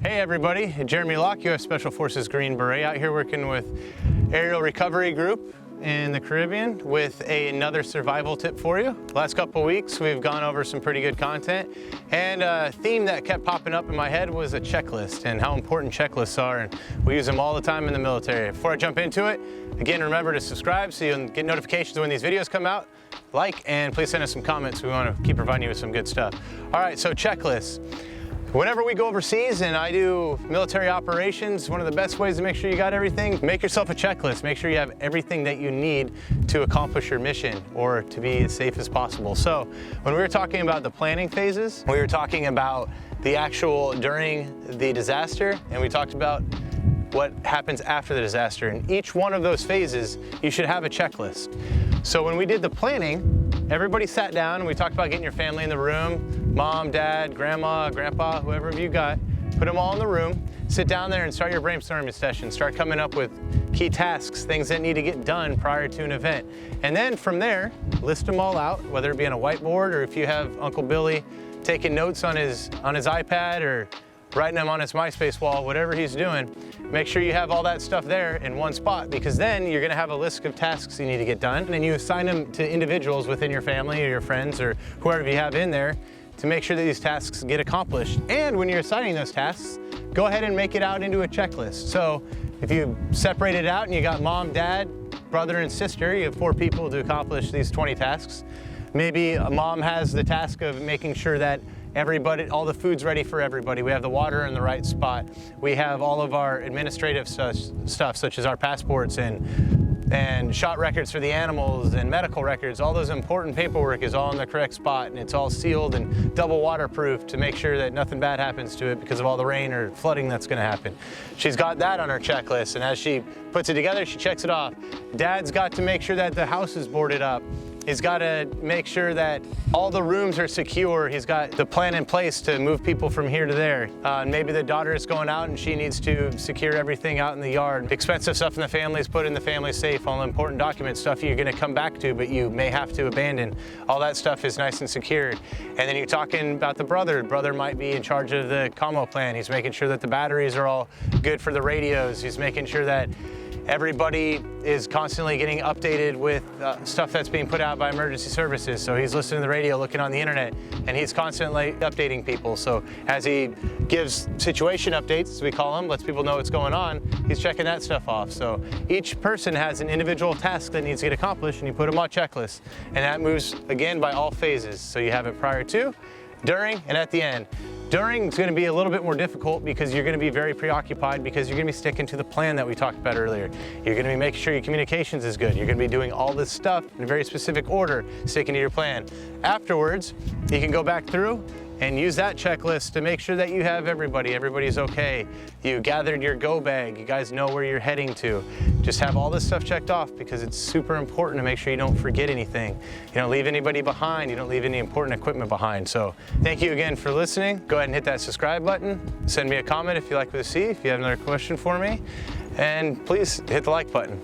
Hey everybody, Jeremy Locke, U.S. Special Forces Green Beret, out here working with Aerial Recovery Group in the Caribbean with another survival tip for you. Last couple of weeks we've gone over some pretty good content, and a theme that kept popping up in my head was a checklist and how important checklists are, and we use them all the time in the military. Before I jump into it, again, remember to subscribe so you'll get notifications when these videos come out. Like, and please send us some comments. We want to keep providing you with some good stuff. All right, so checklists. Whenever we go overseas and I do military operations, one of the best ways to make sure you got everything, make yourself a checklist. Make sure you have everything that you need to accomplish your mission or to be as safe as possible. So when we were talking about the planning phases, we were talking about the actual during the disaster, and we talked about what happens after the disaster. In each one of those phases, you should have a checklist. So when we did the planning, everybody sat down and we talked about getting your family in the room, mom, dad, grandma, grandpa, whoever you got, put them all in the room, sit down there and start your brainstorming session. Start coming up with key tasks, things that need to get done prior to an event. And then from there, list them all out, whether it be on a whiteboard or if you have Uncle Billy taking notes on his iPad or writing them on his MySpace wall, whatever he's doing, make sure you have all that stuff there in one spot, because then you're gonna have a list of tasks you need to get done, and you assign them to individuals within your family or your friends or whoever you have in there to make sure that these tasks get accomplished. And when you're assigning those tasks, go ahead and make it out into a checklist. So if you separate it out and you got mom, dad, brother, and sister, you have 4 people to accomplish these 20 tasks. Maybe a mom has the task of making sure that everybody, all the food's ready for everybody. We have the water in the right spot. We have all of our administrative stuff, such as our passports and shot records for the animals and medical records. All those important paperwork is all in the correct spot, and it's all sealed and double waterproof to make sure that nothing bad happens to it because of all the rain or flooding that's gonna happen. She's got that on her checklist, and as she puts it together, she checks it off. Dad's got to make sure that the house is boarded up. He's got to make sure that all the rooms are secure. He's got the plan in place to move people from here to there. Maybe the daughter is going out and she needs to secure everything out in the yard. Expensive stuff in the family is put in the family safe. All the important documents, stuff you're going to come back to but you may have to abandon. All that stuff is nice and secured. And then you're talking about the brother. Brother might be in charge of the commo plan. He's making sure that the batteries are all good for the radios. He's making sure that everybody is constantly getting updated with stuff that's being put out by emergency services. So he's listening to the radio, looking on the internet, and he's constantly updating people. So as he gives situation updates, as we call them, lets people know what's going on, he's checking that stuff off. So each person has an individual task that needs to get accomplished, and you put them on checklists. And that moves, again, by all phases. So you have it prior to, during, and at the end. During is going to be a little bit more difficult because you're going to be very preoccupied because you're going to be sticking to the plan that we talked about earlier. You're going to be making sure your communications is good. You're going to be doing all this stuff in a very specific order, sticking to your plan. Afterwards, you can go back through and use that checklist to make sure that you have everybody's okay. You gathered your go bag, you guys know where you're heading to. Just have all this stuff checked off because it's super important to make sure you don't forget anything. You don't leave anybody behind, you don't leave any important equipment behind. So thank you again for listening. Go ahead and hit that subscribe button. Send me a comment if you like what you see, if you have another question for me. And please hit the like button.